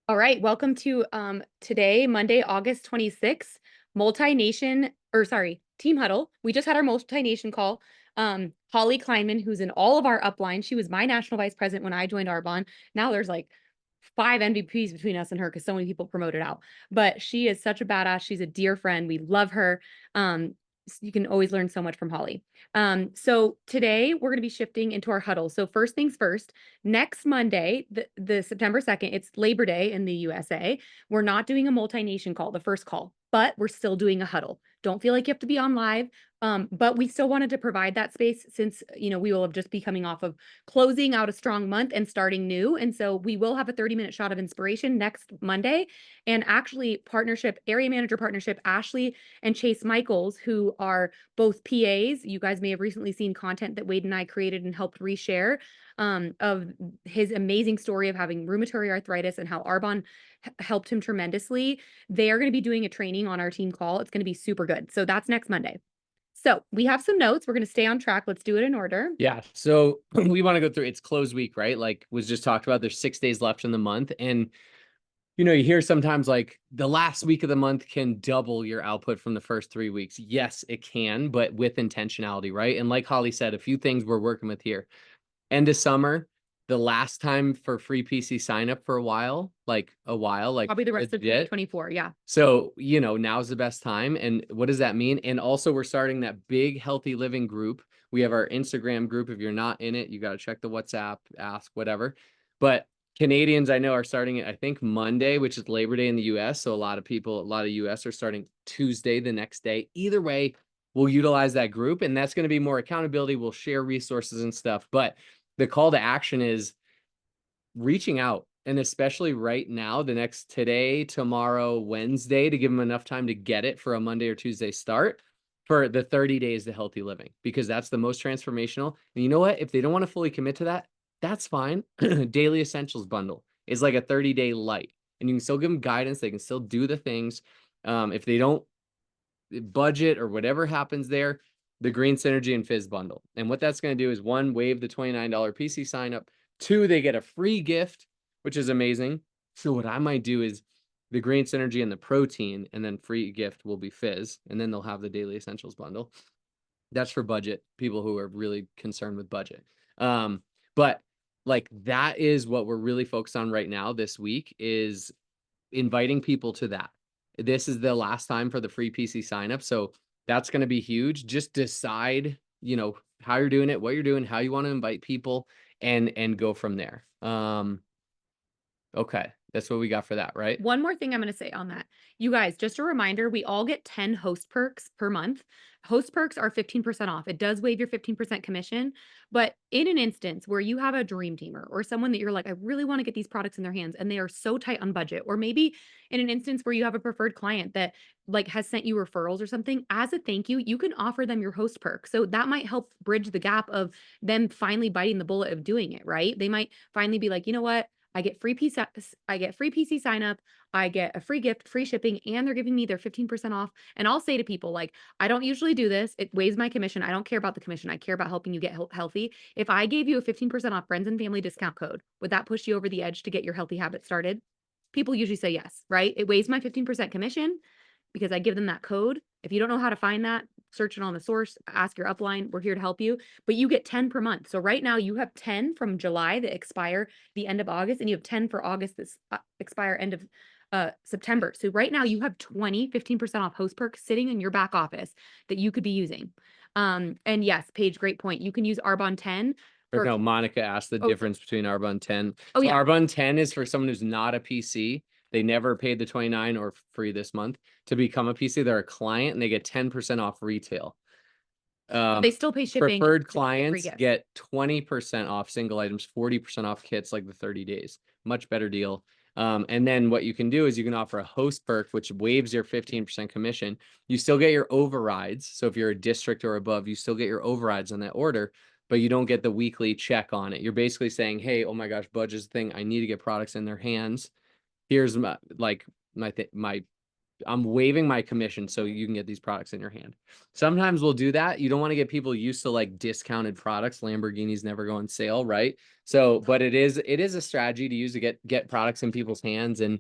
All right, welcome to today, Monday, August 26th, multi-nation or sorry, team huddle. We just had our multi-nation call. Holly Kleinman, who's in all of our upline, she was my national vice president when I joined Arbonne. Now there's like 5 MVPs between us and her because so many people promoted out. But she is such a badass. She's a dear friend. We love her. You can always learn so much from Holly. So today we're going to be shifting into our huddle. So first things first, next Monday, the September 2nd, it's Labor Day in the USA. We're not doing a multi-nation call, the first call, but we're still doing a huddle. Don't feel like you have to be on live. But we still wanted to provide that space since, we will have just be coming off of closing out a strong month and starting new. And so we will have a 30-minute shot of inspiration next Monday. And actually, area manager partnership, Ashley and Chase Michaels, who are both PAs. You guys may have recently seen content that Wade and I created and helped reshare of his amazing story of having rheumatoid arthritis and how Arbonne helped him tremendously. They are going to be doing a training on our team call. It's going to be super good. So that's next Monday. So we have some notes. We're going to stay on track. Let's do it in order. Yeah. So we want to go through it's close week, right? Like was just talked about. There's 6 days left in the month. And you hear sometimes like the last week of the month can double your output from the first 3 weeks. Yes, it can, but with intentionality, right? And like Holly said, a few things we're working with here. End of summer, the last time for free PC sign up for a while, like Probably the rest of legit. 2024. Yeah. So, now's the best time. And what does that mean? And also, we're starting that big healthy living group. We have our Instagram group. If you're not in it, you got to check the WhatsApp, ask, whatever. But Canadians, I know, are starting it, I think, Monday, which is Labor Day in the US. So, a lot of US are starting Tuesday the next day. Either way, we'll utilize that group. And that's going to be more accountability. We'll share resources and stuff. But the call to action is reaching out. And especially right now, the next today, tomorrow, Wednesday, to give them enough time to get it for a Monday or Tuesday start for the 30 days to healthy living, because that's the most transformational. And you know what? If they don't want to fully commit to that, that's fine. Daily Essentials bundle is like a 30-day light, and you can still give them guidance. They can still do the things. If they don't budget or whatever happens there, the Green Synergy and Fizz bundle. And what that's going to do is, one, waive the $29 PC sign up. Two, they get a free gift, which is amazing. So what I might do is the Green Synergy and the protein, and then free gift will be Fizz, and then they'll have the Daily Essentials bundle. That's for budget people who are really concerned with budget. But like that is what we're really focused on right now this week, is inviting people to that. This is the last time for the free PC sign up. So that's going to be huge. Just decide, how you're doing it, what you're doing, how you want to invite people, and go from there. Okay. That's what we got for that, right? One more thing I'm going to say on that. You guys, just a reminder, we all get 10 host perks per month. Host perks are 15% off. It does waive your 15% commission, but in an instance where you have a dream teamer or someone that you're like, I really want to get these products in their hands and they are so tight on budget, or maybe in an instance where you have a preferred client that like has sent you referrals or something, as a thank you, you can offer them your host perk. So that might help bridge the gap of them finally biting the bullet of doing it, right? They might finally be like, you know what? I get free PC sign up, I get a free gift, free shipping, and they're giving me their 15% off. And I'll say to people like, I don't usually do this. It waives my commission. I don't care about the commission. I care about helping you get healthy. If I gave you a 15% off friends and family discount code, would that push you over the edge to get your healthy habit started? People usually say yes, right? It waives my 15% commission because I give them that code. If you don't know how to find that, search it on the source, ask your upline. We're here to help you, but you get 10 per month. So right now you have 10 from July that expire the end of August, and you have 10 for August that expire end of September. So right now you have 15% off host perks sitting in your back office that you could be using. And yes, Paige, great point. You can use Arbonne 10. Or no, Monica asked the difference between Arbonne 10. Oh, So yeah. Arbonne 10 is for someone who's not a PC. They never paid the 29 or free this month to become a PC. They're a client and they get 10% off retail. They still pay shipping. Preferred clients get 20% off single items, 40% off kits, like the 30 days. Much better deal. And then what you can do is you can offer a host perk, which waives your 15% commission. You still get your overrides. So if you're a district or above, you still get your overrides on that order, but you don't get the weekly check on it. You're basically saying, hey, oh my gosh, budget's the thing. I need to get products in their hands. Here's my I'm waiving my commission so you can get these products in your hand. Sometimes we'll do that. You don't want to get people used to like discounted products. Lamborghinis never go on sale, right? So, but it is a strategy to use to get products in people's hands. And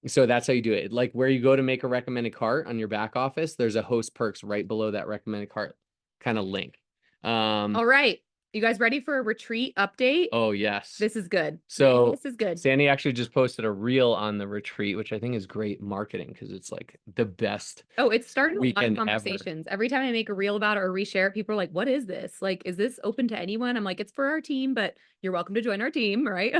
so that's how you do it. Like where you go to make a recommended cart on your back office, there's a host perks right below that recommended cart kind of link. All right. You guys ready for a retreat update? Oh yes. This is good. So This is good. Sandy actually just posted a reel on the retreat, which I think is great marketing because it's like the best Oh, it's starting a lot of weekend ever. conversations. Every time I make a reel about it or reshare it, people are like, what is this? Like, is this open to anyone? I'm like, it's for our team, but you're welcome to join our team, right?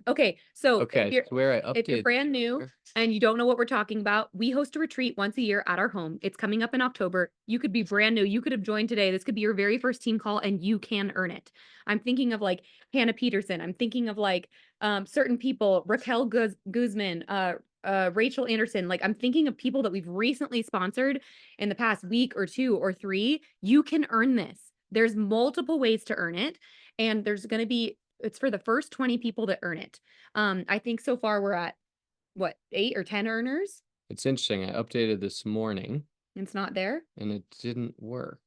Okay. So Okay, where I if you're updated. brand new and you don't know what we're talking about, we host a retreat once a year at our home. It's coming up in October. You could be brand new. You could have joined today. This could be your very first team call and you can earn it. I'm thinking of like Hannah Peterson. I'm thinking of like certain people, Raquel Guzman, Rachel Anderson. Like I'm thinking of people that we've recently sponsored in the past week or 2 or 3. You can earn this. There's multiple ways to earn it. And there's going to be, it's for the first 20 people that earn it. I think so far we're at what, 8 or 10 earners? It's interesting. I updated this morning It's not there. and it didn't work.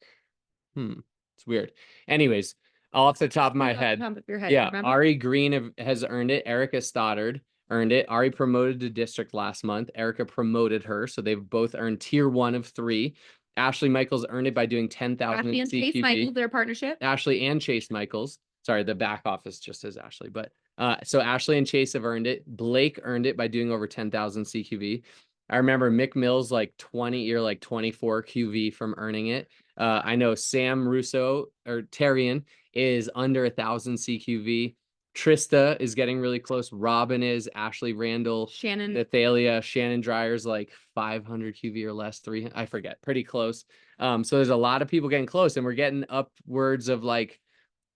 It's weird. Anyways, off the top of my head, Top of your head, yeah, remember? Ari Green has earned it. Erica Stoddard earned it. Ari promoted to district last month. Erica promoted her, so they've both earned tier 1 of 3. Ashley Michaels earned it by doing 10,000 Ashley in and Chase CQB. Michaels, their partnership. Ashley and Chase Michaels. Sorry, the back office just says Ashley, but so Ashley and Chase have earned it. Blake earned it by doing over 10,000 CQV. I remember Mick Mills like 20 or like 24 QV from earning it. I know Sam Russo or Terrian is under 1,000 CQV. Trista is getting really close. Robin is. Ashley Randall, Shannon, Nathalia, Shannon Dryer's like 500 QV or less. 300, I forget. Pretty close. So there's a lot of people getting close, and we're getting upwards of like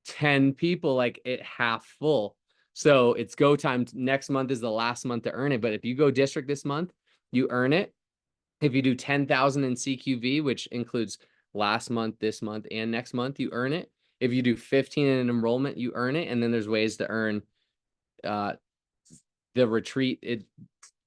10 people like it half full. So it's go time. Next month is the last month to earn it. But if you go district this month, you earn it. If you do 10,000 in CQV, which includes last month, this month, and next month, you earn it. If you do 15 in an enrollment, you earn it. And then there's ways to earn the retreat.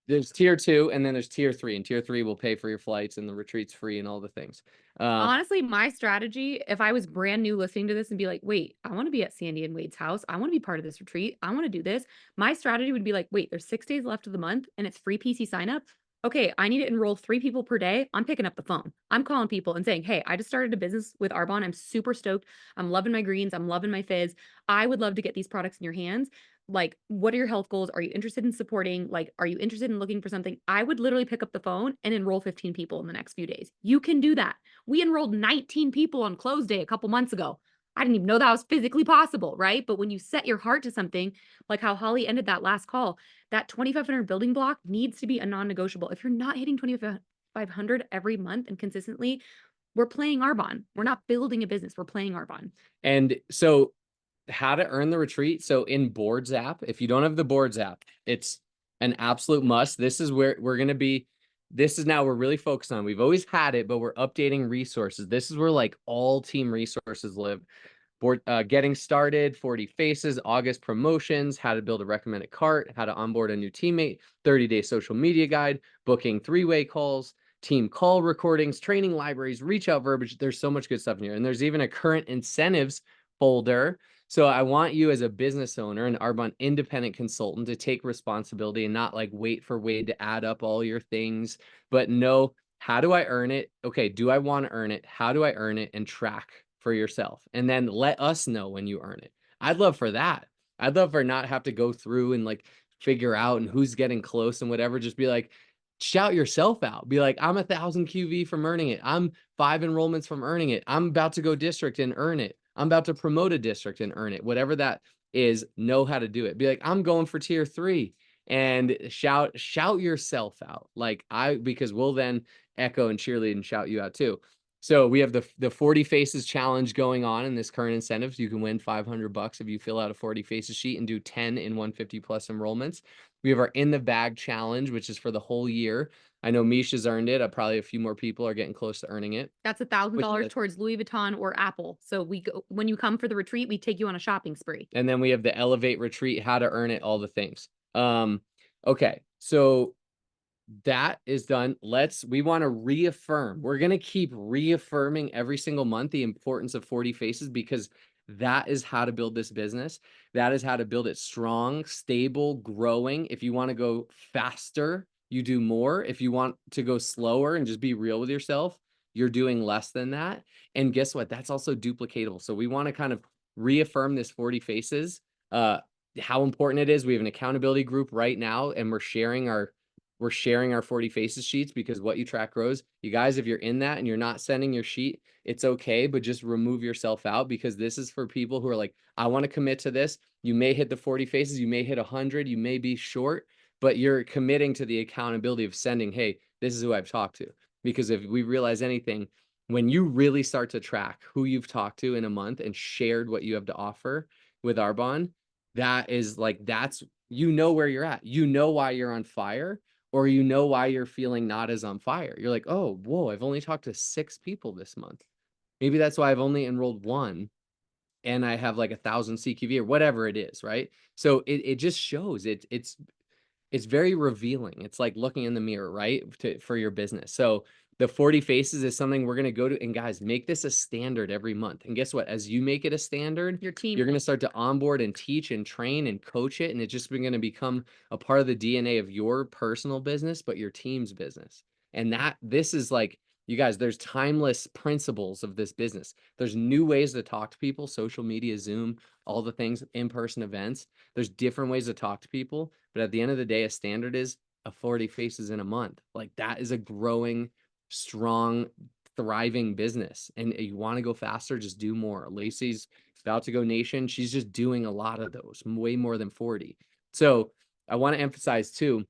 There's tier 2 and then there's tier 3, and tier 3 will pay for your flights and the retreat's free and all the things. honestly, my strategy, if I was brand new listening to this and be like, wait, I want to be at Sandy and Wade's house. I want to be part of this retreat. I want to do this. My strategy would be like, wait, there's 6 days left of the month and it's free PC sign up. Okay, I need to enroll 3 people per day. I'm picking up the phone. I'm calling people and saying, hey, I just started a business with Arbonne. I'm super stoked. I'm loving my greens. I'm loving my fizz. I would love to get these products in your hands. Like, what are your health goals? Are you interested in supporting? Like, are you interested in looking for something? I would literally pick up the phone and enroll 15 people in the next few days. You can do that. We enrolled 19 people on close day a couple months ago. I didn't even know that was physically possible, right? But when you set your heart to something, like how Holly ended that last call, that 2,500 building block needs to be a non-negotiable. If you're not hitting 2,500 every month and consistently, we're playing Arbonne. We're not building a business. We're playing Arbonne. And so how to earn the retreat. So in Boards app, if you don't have the Boards app, it's an absolute must. This is where we're going to be. This is now we're really focused on. We've always had it, but we're updating resources. This is where like all team resources live. Board, getting started, 40 faces, August promotions, how to build a recommended cart, how to onboard a new teammate, 30-day social media guide, booking 3-way calls, team call recordings, training libraries, reach out verbiage. There's so much good stuff in here. And there's even a current incentives folder. So I want you as a business owner, an Arbonne independent consultant, to take responsibility and not like wait for Wade to add up all your things, but know, how do I earn it? Okay, do I want to earn it? How do I earn it? And track for yourself. And then let us know when you earn it. I'd love for that. I'd love for not have to go through and like figure out and who's getting close and whatever. Just be like, shout yourself out. Be like, I'm 1,000 QV from earning it. I'm 5 enrollments from earning it. I'm about to go district and earn it. I'm about to promote a district and earn it. Whatever that is, know how to do it. Be like, I'm going for tier 3, and shout yourself out. Like because we'll then echo and cheerlead and shout you out too. So we have the 40 faces challenge going on in this current incentives. You can win $500 if you fill out a 40 faces sheet and do 10 in 150 plus enrollments. We have our in the bag challenge, which is for the whole year. I know Misha's earned it. Probably a few more people are getting close to earning it. That's $1,000 towards Louis Vuitton or Apple. So we go, when you come for the retreat, we take you on a shopping spree. And then we have the Elevate retreat, how to earn it, all the things. Okay, so that is done. We want to reaffirm. We're going to keep reaffirming every single month the importance of 40 faces because that is how to build this business. That is how to build it strong, stable, growing. If you want to go faster, you do more. If you want to go slower and just be real with yourself, you're doing less than that. And guess what? That's also duplicatable. So we want to kind of reaffirm this 40 faces, uh, how important it is. We have an accountability group right now, and we're sharing our 40 faces sheets because what you track grows. You guys, if you're in that and you're not sending your sheet, it's okay, but just remove yourself out because this is for people who are like, I want to commit to this. You may hit the 40 faces, you may hit 100, you may be short, but you're committing to the accountability of sending, hey, this is who I've talked to. Because if we realize anything, when you really start to track who you've talked to in a month and shared what you have to offer with Arbonne, that's you know where you're at. You know why you're on fire, or you know why you're feeling not as on fire. You're like, oh, whoa, I've only talked to 6 people this month. Maybe that's why I've only enrolled 1 and I have like 1,000 CQV or whatever it is, right? So it just shows it's very revealing. It's like looking in the mirror, right? For your business. So the 40 faces is something we're going to go to. And guys, make this a standard every month. And guess what? As you make it a standard, Your team. you're going to start to onboard and teach and train and coach it. And it's just going to become a part of the DNA of your personal business, but your team's business. And this is like, you guys, there's timeless principles of this business. There's new ways to talk to people, social media, Zoom, all the things, in-person events. There's different ways to talk to people, but at the end of the day, a standard is a 40 faces in a month. Like that is a growing, strong, thriving business. And you want to go faster, just do more. Lacey's about to go nation. She's just doing a lot of those, way more than 40. So I want to emphasize too,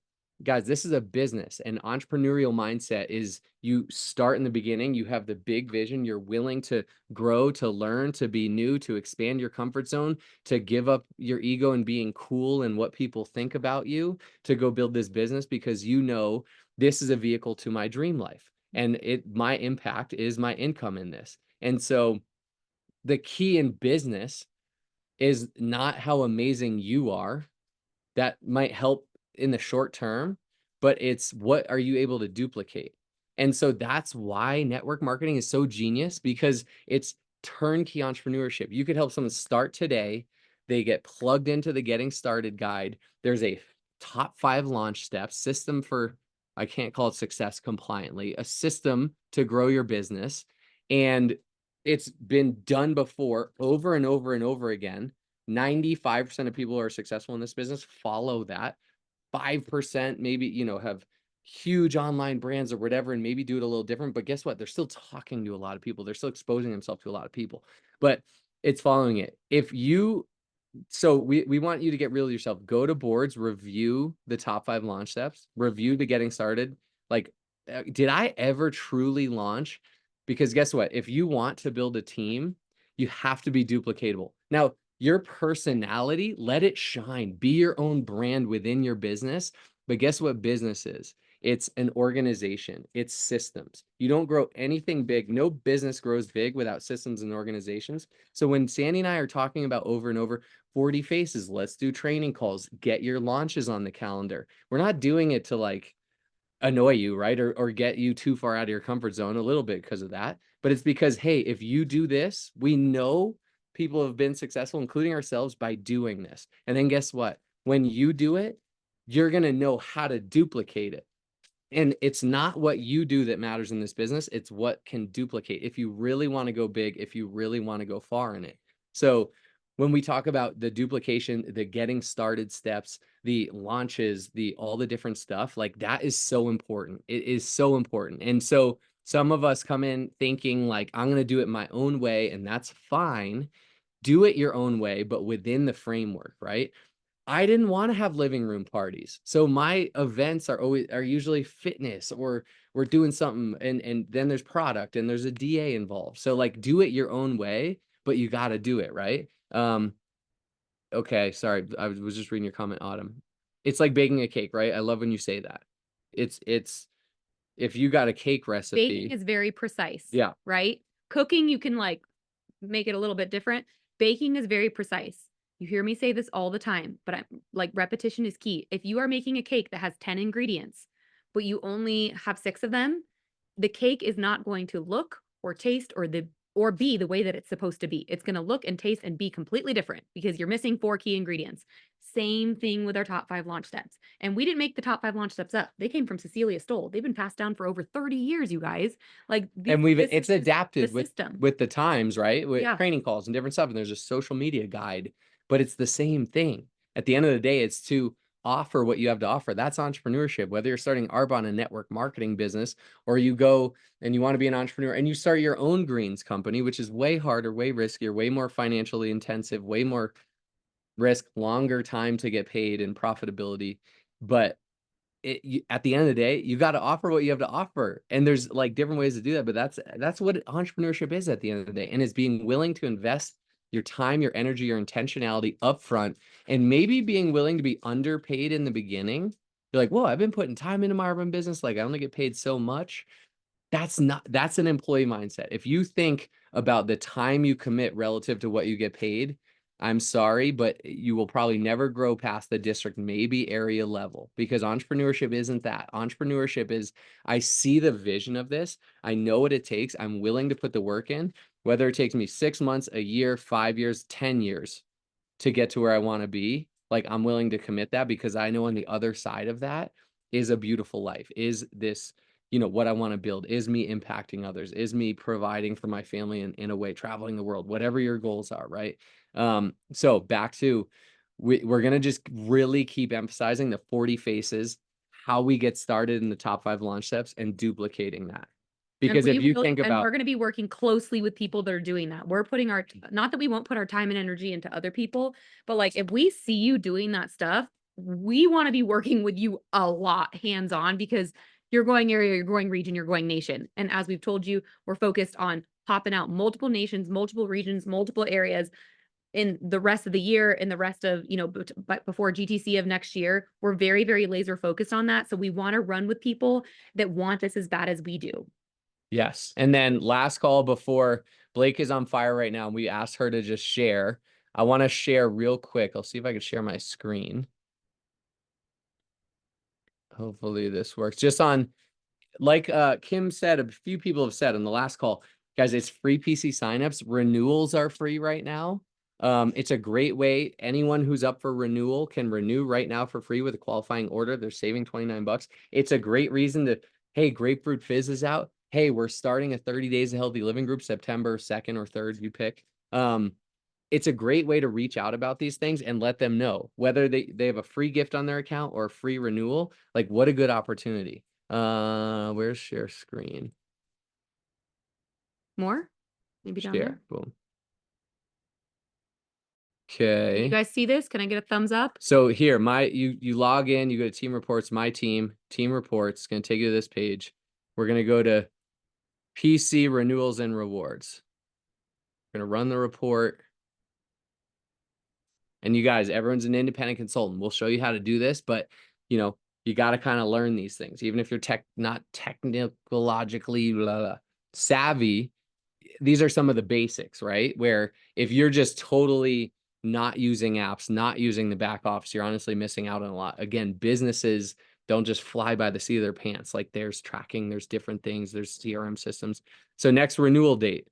guys, this is a business, and entrepreneurial mindset is you start in the beginning, you have the big vision, you're willing to grow, to learn, to be new, to expand your comfort zone, to give up your ego and being cool and what people think about you, to go build this business because you know this is a vehicle to my dream life. And my impact is my income in this. And so the key in business is not how amazing you are. That might help in the short term, but it's what are you able to duplicate? And so that's why network marketing is so genius, because it's turnkey entrepreneurship. You could help someone start today. They get plugged into the getting started guide. There's a top 5 launch steps system for, I can't call it success compliantly, a system to grow your business. And it's been done before over and over and over again. 95% of people who are successful in this business follow that. 5% maybe, have huge online brands or whatever, and maybe do it a little different. But guess what? They're still talking to a lot of people. They're still exposing themselves to a lot of people, but it's following it. So we want you to get real with yourself. Go to boards, review the top 5 launch steps, review the getting started. Like, did I ever truly launch? Because guess what? If you want to build a team, you have to be duplicatable. Now, your personality, let it shine. Be your own brand within your business. But guess what business is? It's an organization. It's systems. You don't grow anything big. No business grows big without systems and organizations. So when Sandy and I are talking about over and over, 40 faces, let's do training calls, get your launches on the calendar. We're not doing it to like annoy you, right? Or get you too far out of your comfort zone a little bit because of that. But it's because, hey, if you do this, we know people have been successful, including ourselves, by doing this. And then guess what? When you do it, you're going to know how to duplicate it. And it's not what you do that matters in this business. It's what can duplicate if you really want to go big, if you really want to go far in it. So when we talk about the duplication, the getting started steps, the launches, all the different stuff, like that is so important. It is so important. And so some of us come in thinking like, I'm going to do it my own way, and that's fine. Do it your own way, but within the framework, right? I didn't want to have living room parties. So my events are usually fitness, or we're doing something, and then there's product and there's a DA involved. So like do it your own way, but you got to do it, right? Okay, sorry. I was just reading your comment, Autumn. It's like baking a cake, right? I love when you say that. It's if you got a cake Baking recipe. is very precise, Yeah. right? Cooking, you can like make it a little bit different. Baking is very precise. You hear me say this all the time, but I'm like repetition is key. If you are making a cake that has 10 ingredients, but you only have 6 of them, the cake is not going to look or taste or be the way that it's supposed to be. It's going to look and taste and be completely different because you're missing 4 key ingredients. Same thing with our top 5 launch steps. And we didn't make the top 5 launch steps up. They came from Cecilia Stoll. They've been passed down for over 30 years, you guys. Like And this it's is the adapted system. with the times, right? With Yeah. training calls and different stuff. And there's a social media guide, but it's the same thing. At the end of the day, it's to offer what you have to offer. That's entrepreneurship. Whether you're starting Arbonne, a network marketing business, or you go and you want to be an entrepreneur and you start your own greens company, which is way harder, way riskier, way more financially intensive, way more risk, longer time to get paid and profitability. But at the end of the day, you got to offer what you have to offer. And there's like different ways to do that. But that's what entrepreneurship is at the end of the day. And is being willing to invest your time, your energy, your intentionality upfront, and maybe being willing to be underpaid in the beginning. You're like, whoa, I've been putting time into my urban business. Like I only get paid so much. That's an employee mindset. If you think about the time you commit relative to what you get paid, I'm sorry, but you will probably never grow past the district, maybe area level, because entrepreneurship isn't that. Entrepreneurship is, I see the vision of this. I know what it takes. I'm willing to put the work in, whether it takes me 6 months, a year, 5 years, 10 years to get to where I want to be. Like I'm willing to commit that because I know on the other side of that is a beautiful life, is this, what I want to build, is me impacting others, is me providing for my family in a way, traveling the world, whatever your goals are, right? So back to, we're going to just really keep emphasizing the 40 faces, how we get started in the top 5 launch steps and duplicating that. Because if you think And about, we're going to be working closely with people that are doing that. We're putting not that we won't put our time and energy into other people, but like if we see you doing that stuff, we want to be working with you a lot hands on because you're going area, you're going region, you're going nation. And as we've told you, we're focused on popping out multiple nations, multiple regions, multiple areas in the rest of the year and the rest of, but before GTC of next year. We're very, very laser focused on that. So we want to run with people that want this as bad as we do. yes. And then last call before Blake is on fire right now. We asked her to just share. I want to share real quick. I'll see if I can share my screen. Hopefully this works. Just on, like Kim said, a few people have said on the last call, guys, it's free PC signups. Renewals are free right now. It's a great way. Anyone who's up for renewal can renew right now for free with a qualifying order. They're saving 29 bucks. It's a great reason to, hey, Grapefruit Fizz is out. Hey, we're starting a 30 days of healthy living group, September 2nd or 3rd, you pick. It's a great way to reach out about these things and let them know whether they have a free gift on their account or a free renewal. Like what a good opportunity. Where's share screen? More? Maybe down Share. there. Boom. Can you Okay. guys see this? Can I get a thumbs up? So here, you log in, you go to team reports, my team reports, gonna take you to this page. We're gonna go to PC renewals and rewards. We're gonna run the report. And you guys, everyone's an independent consultant. We'll show you how to do this, but you got to kind of learn these things. Even if you're not technologically savvy, these are some of the basics, right? Where if you're just totally not using apps, not using the back office, you're honestly missing out on a lot. Again, businesses don't just fly by the seat of their pants. Like there's tracking, there's different things, there's CRM systems. So next renewal date,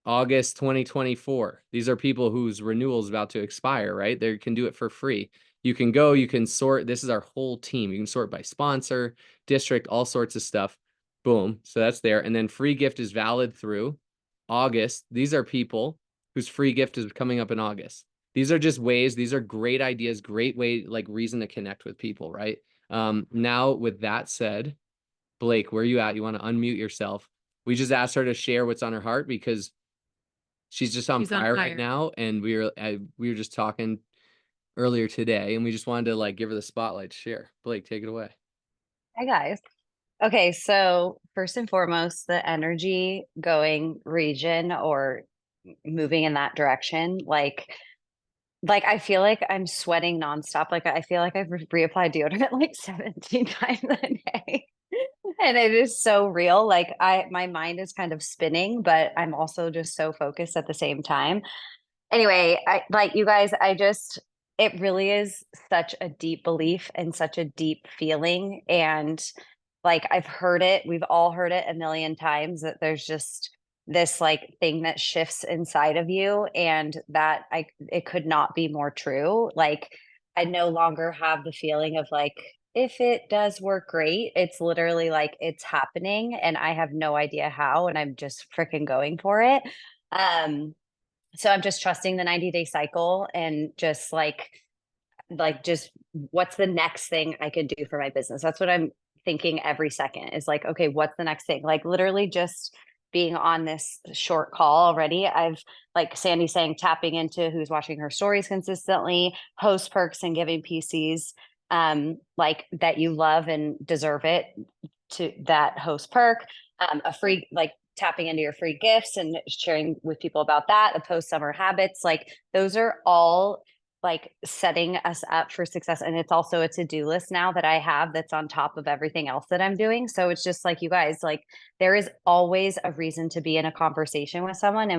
August 2024. These are people whose renewal is about to expire, right? They can do it for free. You can go, you can sort. This is our whole team. You can sort by sponsor, district, all sorts of stuff. Boom. So that's there. And then free gift is valid through August. These are people whose free gift is coming up in August. These are just ways, these are great ideas, great way, like reason to connect with people, right? Now with that said, Blake, where are you at? You want to unmute yourself. We just asked her to share what's on her heart because she's just on fire right now, and we were just talking earlier today, and we just wanted to like give her the spotlight to share. Blake, take it away. Hi guys. Okay, so first and foremost, the energy going region or moving in that direction, like I feel like I'm sweating nonstop. Like I feel like I've reapplied deodorant like 17 times a day. And it is so real. Like my mind is kind of spinning, but I'm also just so focused at the same time. Anyway, I like you guys, it really is such a deep belief and such a deep feeling. And like I've heard it, we've all heard it a million times that there's just this like thing that shifts inside of you, and that it could not be more true. Like I no longer have the feeling of like, if it does work, great. It's literally like it's happening and I have no idea how, and I'm just freaking going for it. Um, so I'm just trusting the 90-day cycle, and just just what's the next thing I can do for my business? That's what I'm thinking every second, is like, okay, what's the next thing? Like literally just being on this short call already. I've, like Sandy saying, tapping into who's watching her stories consistently, host perks and giving PCs like that you love and deserve it, to that host perk, a free, like tapping into your free gifts and sharing with people about that, the post summer habits, like those are all like setting us up for success. And it's also a to-do list now that I have that's on top of everything else that I'm doing. So it's just like, you guys, like there is always a reason to be in a conversation with someone.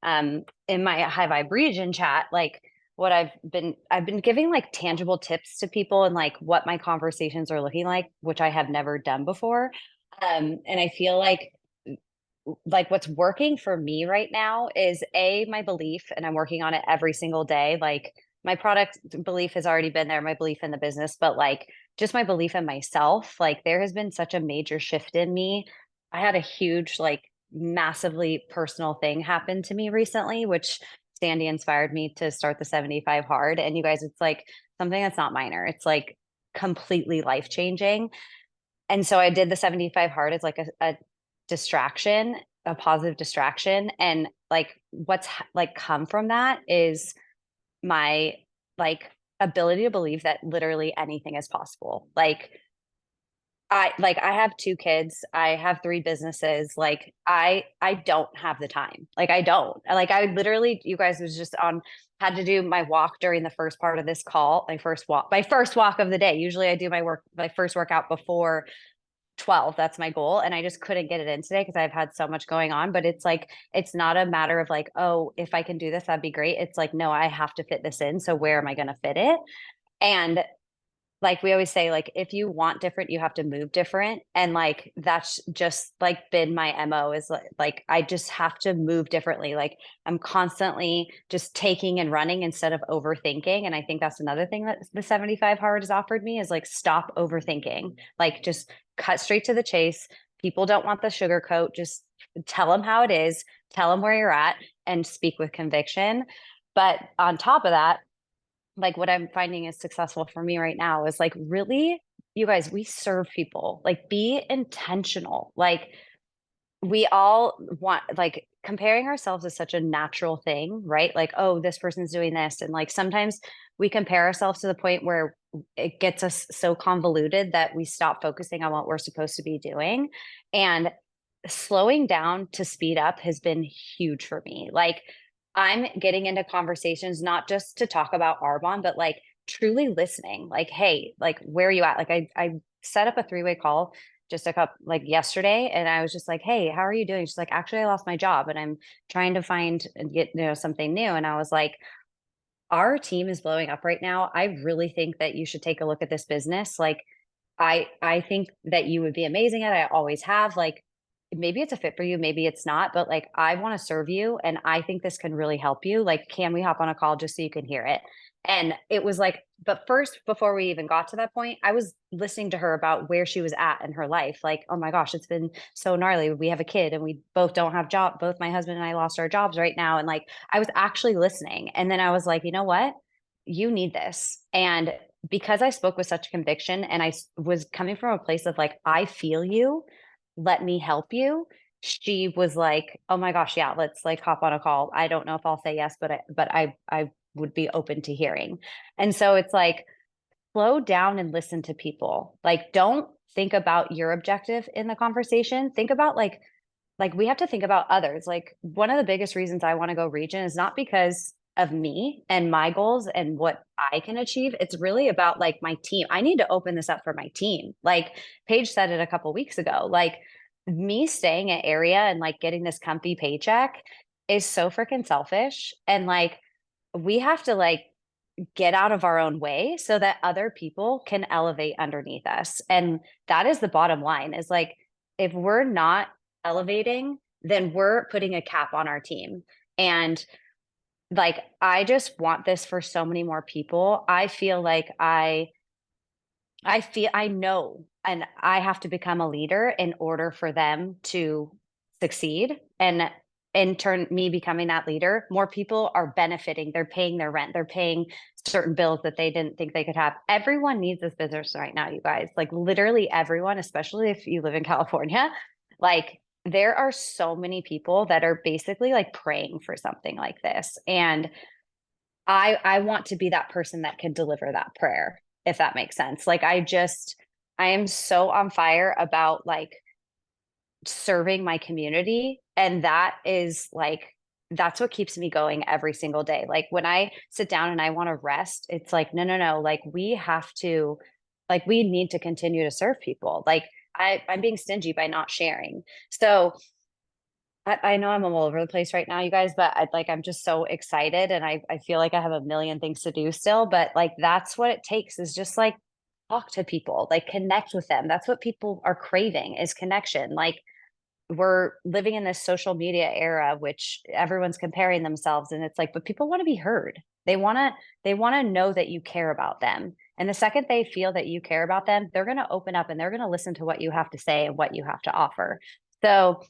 And in my high vibe region chat, like what I've been giving like tangible tips to people and like what my conversations are looking like, which I have never done before. And I feel like what's working for me right now is my belief, and I'm working on it every single day. Like my product belief has already been there, my belief in the business, but like just my belief in myself. Like there has been such a major shift in me. I had a huge, like massively personal thing happen to me recently, which Sandy inspired me to start the 75 hard. And you guys, it's like something that's not minor. It's like completely life changing. And so I did the 75 hard as like a distraction, a positive distraction. And like what's like come from that is my like ability to believe that literally anything is possible. I have 2 kids, I have 3 businesses. Like I don't have the time. Like I don't. Like I literally, you guys, was just on, had to do my walk during the first part of this call, my first walk of the day. Usually I do my first workout before 12. That's my goal. And I just couldn't get it in today because I've had so much going on. But it's like, it's not a matter of like, oh, if I can do this, that'd be great. It's like, no, I have to fit this in. So where am I going to fit it? And like we always say, like if you want different, you have to move different. And like that's just like been my MO, is like I just have to move differently. Like I'm constantly just taking and running instead of overthinking. And I think that's another thing that the 75 hard has offered me, is like stop overthinking. Like just cut straight to the chase. People don't want the sugarcoat. Just tell them how it is, tell them where you're at, and speak with conviction. But on top of that, like what I'm finding is successful for me right now is like, really, you guys, we serve people. Like be intentional. Like we all want, like comparing ourselves is such a natural thing, right? Like, oh, this person's doing this. And like sometimes we compare ourselves to the point where it gets us so convoluted that we stop focusing on what we're supposed to be doing. And slowing down to speed up has been huge for me. Like I'm getting into conversations not just to talk about Arbonne, but like truly listening. Like, hey, like where are you at? Like I set up a 3-way call just a couple like yesterday, and I was just like, hey, how are you doing? She's like, actually, I lost my job and I'm trying to find and get something new. And I was like, our team is blowing up right now. I really think that you should take a look at this business. Like I think that you would be amazing at it. I always have. Like maybe it's a fit for you, maybe it's not, but like I want to serve you and I think this can really help you. Like, can we hop on a call just so you can hear it? And it was like, but first, before we even got to that point, I was listening to her about where she was at in her life. Like, oh my gosh, it's been so gnarly. We have a kid and we both don't have job. Both my husband and I lost our jobs right now. And like, I was actually listening. And then I was like, you know what? You need this. And because I spoke with such conviction and was coming from a place of like, I feel you, let me help you. She was like, oh my gosh, yeah, let's like hop on a call. I don't know if I'll say yes, but I would be open to hearing. And so it's like, slow down and listen to people. Like, don't think about your objective in the conversation. Think about like we have to think about others. Like one of the biggest reasons I want to go region is not because of me and my goals and what I can achieve. It's really about like my team. I need to open this up for my team. Like Paige said it a couple weeks ago. Like me staying at area and like getting this comfy paycheck is so freaking selfish. And like we have to like get out of our own way so that other people can elevate underneath us. And that is the bottom line, is like, if we're not elevating, then we're putting a cap on our team. And like, I just want this for so many more people. I feel like I know, and I have to become a leader in order for them to succeed. And in turn, me becoming that leader, more people are benefiting. They're paying their rent. They're paying certain bills that they didn't think they could have. Everyone needs this business right now, you guys. Like literally everyone, especially if you live in California. Like there are so many people that are basically like praying for something like this. And I want to be that person that can deliver that prayer, if that makes sense. Like I am so on fire about like serving my community, and that is like that's what keeps me going every single day. Like when I sit down and I want to rest, it's like no, like we have to, like we need to continue to serve people. Like I'm being stingy by not sharing. So I know I'm all over the place right now, you guys, but I'm just so excited, and I feel like I have a million things to do still, but like that's what it takes, is just like talk to people, like connect with them. That's what people are craving, is connection. Like we're living in this social media era, which everyone's comparing themselves, and it's like, but people want to be heard. They want to know that you care about them. And the second they feel that you care about them, they're going to open up and they're going to listen to what you have to say and what you have to offer. So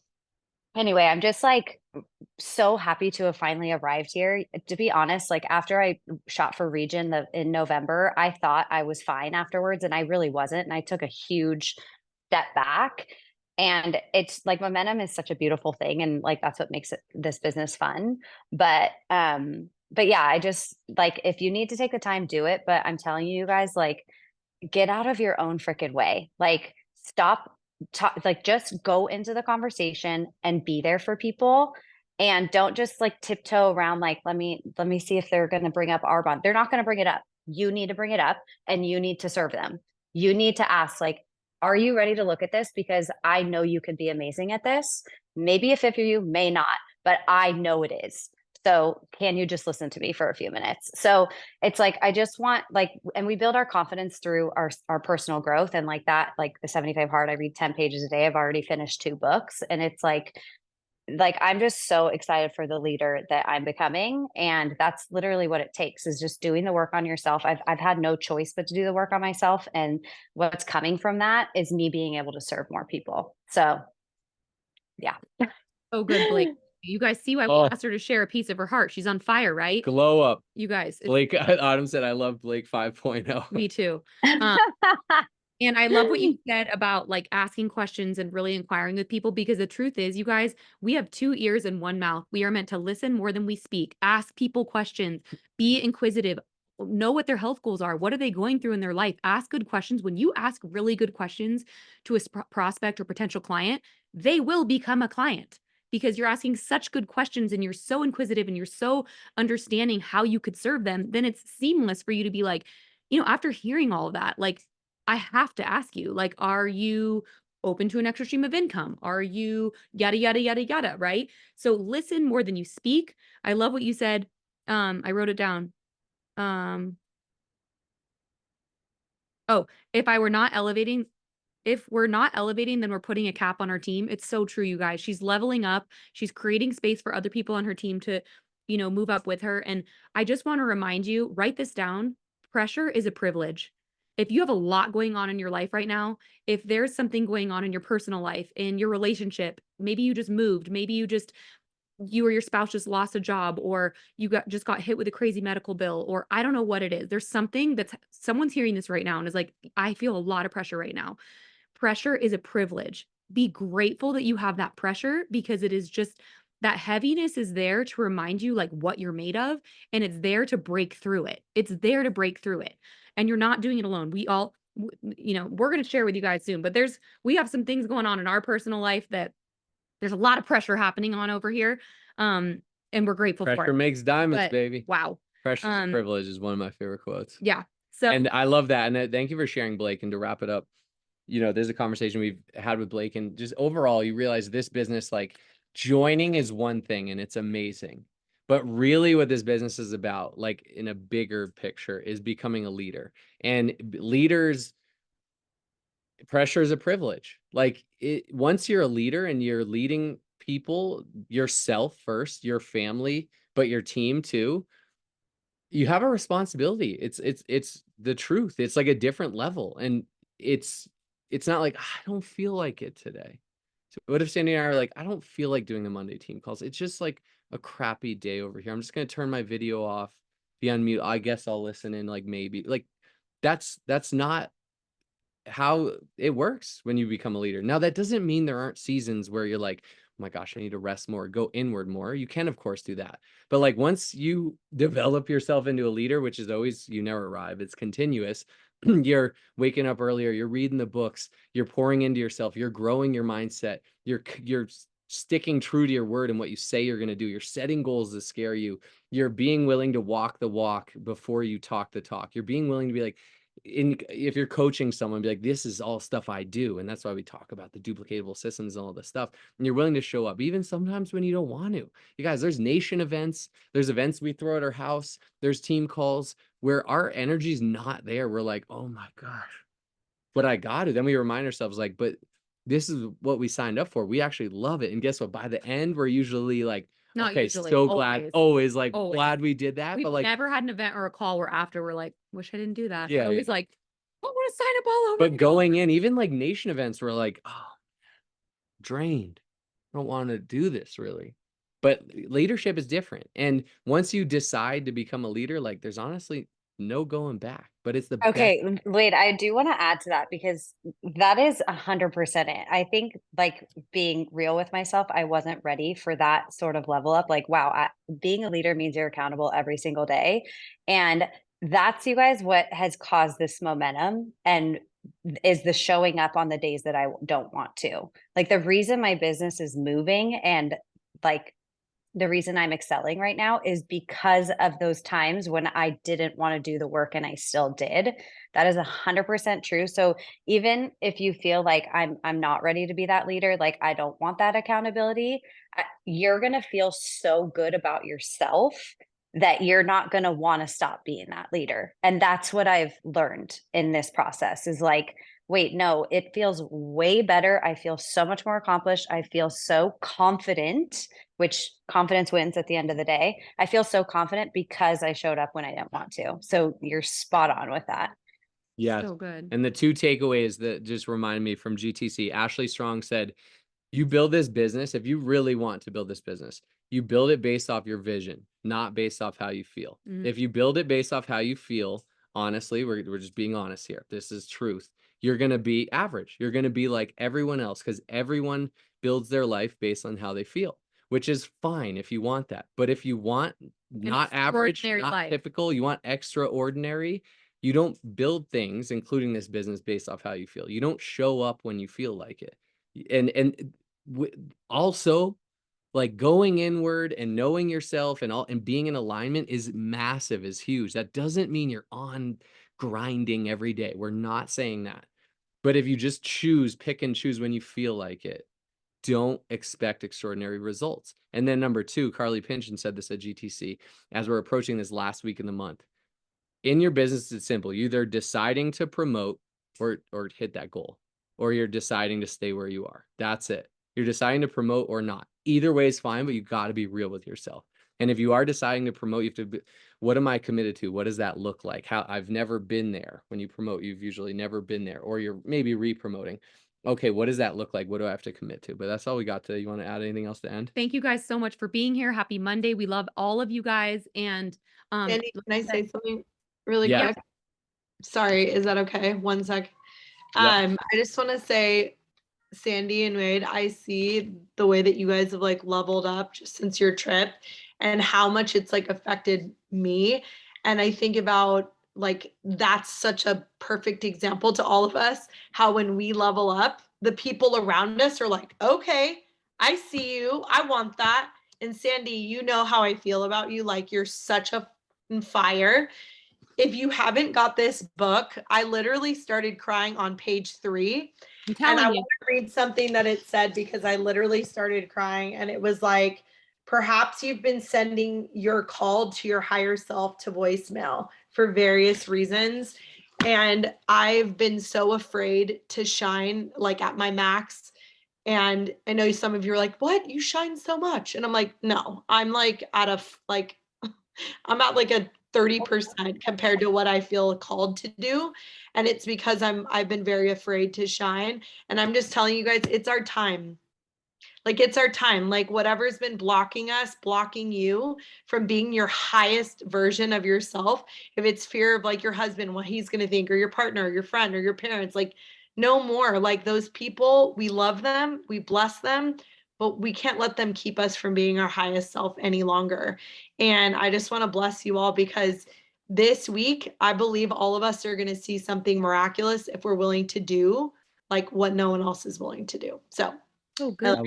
anyway, I'm just like so happy to have finally arrived here. To be honest, like after I shot for region in November, I thought I was fine afterwards, and I really wasn't. And I took a huge step back. And it's like momentum is such a beautiful thing, and like that's what makes this business fun. But yeah, I just like, if you need to take the time, do it. But I'm telling you guys, like get out of your own freaking way. Like stop like just go into the conversation and be there for people, and don't just like tiptoe around like let me see if they're going to bring up Arbonne. They're not going to bring it up. You need to bring it up, and you need to serve them. You need to ask like, are you ready to look at this, because I know you could be amazing at this. Maybe if you may not, but I know it is. So can you just listen to me for a few minutes? So it's like, I just want like, and we build our confidence through our personal growth, and like that, like the 75 hard, I read 10 pages a day. I've already finished 2 books, and it's like I'm just so excited for the leader that I'm becoming. And that's literally what it takes, is just doing the work on yourself. I've had no choice but to do the work on myself, and what's coming from that is me being able to serve more people. So yeah. Oh, good, Blake. You guys see why we Oh, asked her to share a piece of her heart. She's on fire, right? glow up. You guys, Blake, Autumn said, I love Blake 5.0. me too. Um, And I love what you said about like asking questions and really inquiring with people, because the truth is, you guys, we have 2 ears and 1 mouth. We are meant to listen more than we speak. Ask people questions, be inquisitive, know what their health goals are. What are they going through in their life? Ask good questions. When you ask really good questions to a prospect or potential client, they will become a client, because you're asking such good questions and you're so inquisitive and you're so understanding how you could serve them. Then it's seamless for you to be like, after hearing all of that, like, I have to ask you, like, are you open to an extra stream of income? Are you yada, yada, yada, yada, right? So listen more than you speak. I love what you said. I wrote it down. Um, oh, if I were not elevating, if we're not elevating, then we're putting a cap on our team. It's so true, you guys. She's leveling up. She's creating space for other people on her team to, move up with her. And I just want to remind you, write this down. Pressure is a privilege. If you have a lot going on in your life right now, if there's something going on in your personal life, in your relationship, maybe you just moved, maybe you or your spouse just lost a job, or you just got hit with a crazy medical bill, or I don't know what it is. There's something that's someone's hearing this right now and is like, I feel a lot of pressure right now. Pressure is a privilege. Be grateful that you have that pressure, because it is just that heaviness is there to remind you like what you're made of, and it's there to break through it. It's there to break through it. And you're not doing it alone. We all, we're going to share with you guys soon, but we have some things going on in our personal life that there's a lot of pressure happening on over here. And we're grateful for Pressure it. makes diamonds, But baby. wow. Precious privilege is one of my favorite quotes. Yeah. So, And I love that. And thank you for sharing, Blake. And to wrap it up, there's a conversation we've had with Blake, and just overall, you realize this business, like joining is one thing and it's amazing. But really what this business is about, like in a bigger picture, is becoming a leader. And leaders, pressure is a privilege. Like once you're a leader and you're leading people, yourself first, your family, but your team too, you have a responsibility. It's the truth. It's like a different level. And it's not like I don't feel like it today. So what if Sandy and I are like, I don't feel like doing the Monday team calls. It's just like a crappy day over here. I'm just gonna turn my video off, be on mute. I guess I'll listen in, like maybe. Like that's not how it works when you become a leader. Now, that doesn't mean there aren't seasons where you're like, oh my gosh, I need to rest more, go inward more. You can, of course, do that. But like once you develop yourself into a leader, which is always, you never arrive, it's continuous. You're waking up earlier, you're reading the books, you're pouring into yourself, you're growing your mindset, you're sticking true to your word and what you say you're going to do. You're setting goals that scare you. You're being willing to walk the walk before you talk the talk. You're being willing to be like, if you're coaching someone, be like, this is all stuff I do. And that's why we talk about the duplicatable systems and all this stuff. And you're willing to show up, even sometimes when you don't want to. You guys, there's nation events, there's events we throw at our house, there's team calls where our energy's not there. We're like, oh my gosh, but I got it. Then we remind ourselves, like, but this is what we signed up for. We actually love it. And guess what? By the end, we're usually like, Not okay, usually, so glad, always like always. glad we did that. We've But like, never had an event or a call where after we're like, wish I didn't do that. yeah, We're always like, I want to sign up all over but again. going in, even like nation events, we're like, oh, drained. I don't want to do this really. But leadership is different. And once you decide to become a leader, like there's honestly no going back. But it's the best. Okay, wait, I do want to add to that because that is 100% it. I think like being real with myself, I wasn't ready for that sort of level up. Like, wow, being a leader means you're accountable every single day. And that's, you guys, what has caused this momentum and is the showing up on the days that I don't want to. Like the reason my business is moving and like the reason I'm excelling right now is because of those times when I didn't want to do the work and I still did. That is 100% true. So even if you feel like I'm not ready to be that leader, like I don't want that accountability, you're going to feel so good about yourself that you're not going to want to stop being that leader. And that's what I've learned in this process is like, wait, no, it feels way better. I feel so much more accomplished. I feel so confident, which confidence wins at the end of the day. I feel so confident because I showed up when I didn't want to. So you're spot on with that. Yeah. So good. And the two takeaways that just remind me from GTC, Ashley Strong said, you build this business, if you really want to build this business, you build it based off your vision, not based off how you feel. If you build it based off how you feel, honestly, we're just being honest here. This is truth. You're going to be average. You're going to be like everyone else because everyone builds their life based on how they feel, which is fine if you want that. But if you want not average, not life. typical, you want extraordinary, you don't build things, including this business, based off how you feel. You don't show up when you feel like it. And also like going inward and knowing yourself and being in alignment is massive, is huge. That doesn't mean you're on grinding every day. We're not saying that. But if you just pick and choose when you feel like it, don't expect extraordinary results. And then number two, Carly Pynchon said this at GTC as we're approaching this last week in the month. In your business, it's simple. You're either deciding to promote or hit that goal, or you're deciding to stay where you are. That's it. You're deciding to promote or not. Either way is fine, but you got to be real with yourself. And if you are deciding to promote, you have to be, what am I committed to? What does that look like? How I've never been there. When you promote, you've usually never been there, or you're maybe re-promoting. Okay, what does that look like? What do I have to commit to? But that's all we got today. You want to add anything else to end? Thank you guys so much for being here. Happy Monday. We love all of you guys. And Andy, can I say something really Yeah. quick? Sorry, is that okay? 1 sec. Yeah. I just want to say, Sandy and Wade, I see the way that you guys have like leveled up just since your trip and how much it's like affected me. And I think about like that's such a perfect example to all of us, how when we level up, the people around us are like, okay, I see you. I want that. And Sandy, you know how I feel about you. Like you're such a fire. If you haven't got this book, I literally started crying on page 3. I'm And I telling you. want to read something that it said because I literally started crying and it was like, perhaps you've been sending your call to your higher self to voicemail for various reasons. And I've been so afraid to shine like at my max. And I know some of you are like, what? You shine so much. And I'm like, no, I'm like at a, like, I'm at like a 30% compared to what I feel called to do. And it's because I've been very afraid to shine. And I'm just telling you guys, it's our time. Like it's our time. Like whatever's been blocking us, blocking you from being your highest version of yourself. If it's fear of like your husband, what he's going to think, or your partner, or your friend, or your parents, like no more. Like those people, we love them, we bless them, but we can't let them keep us from being our highest self any longer. And I just want to bless you all because this week, I believe all of us are going to see something miraculous if we're willing to do like what no one else is willing to do. So Oh, good.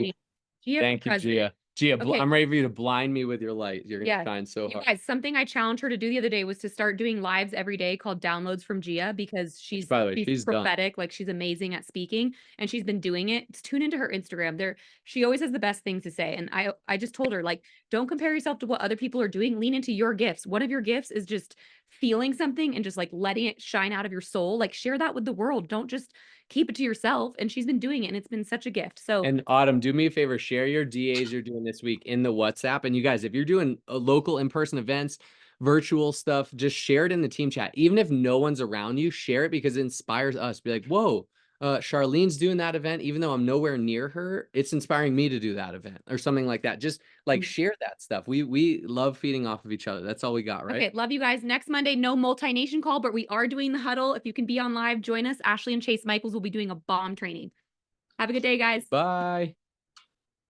Gia for Thank you, president. Gia, Okay. I'm ready for you to blind me with your light. You're gonna Yeah. shine so You hard. guys, something I challenged her to do the other day was to start doing lives every day called downloads from Gia because she's By the way, she's done. prophetic, like she's amazing at speaking and she's been doing it. Just tune into her Instagram. She always has the best things to say. And I just told her, like, don't compare yourself to what other people are doing. Lean into your gifts. One of your gifts is just feeling something and just like letting it shine out of your soul. Like share that with the world. Don't just keep it to yourself. And she's been doing it and it's been such a gift. So And Autumn, do me a favor, share your DAs you're doing this week in the WhatsApp. And you guys, if you're doing local in-person events, virtual stuff, just share it in the team chat. Even if no one's around you, share it because it inspires us. Be like, whoa, Charlene's doing that event, even though I'm nowhere near her, it's inspiring me to do that event or something like that. Just like share that stuff. We love feeding off of each other. That's all we got, right? okay, love you guys. Next Monday, no multi-nation call, but we are doing the huddle. If you can be on live, join us. Ashley and Chase Michaels will be doing a bomb training. Have a good day, guys. Bye.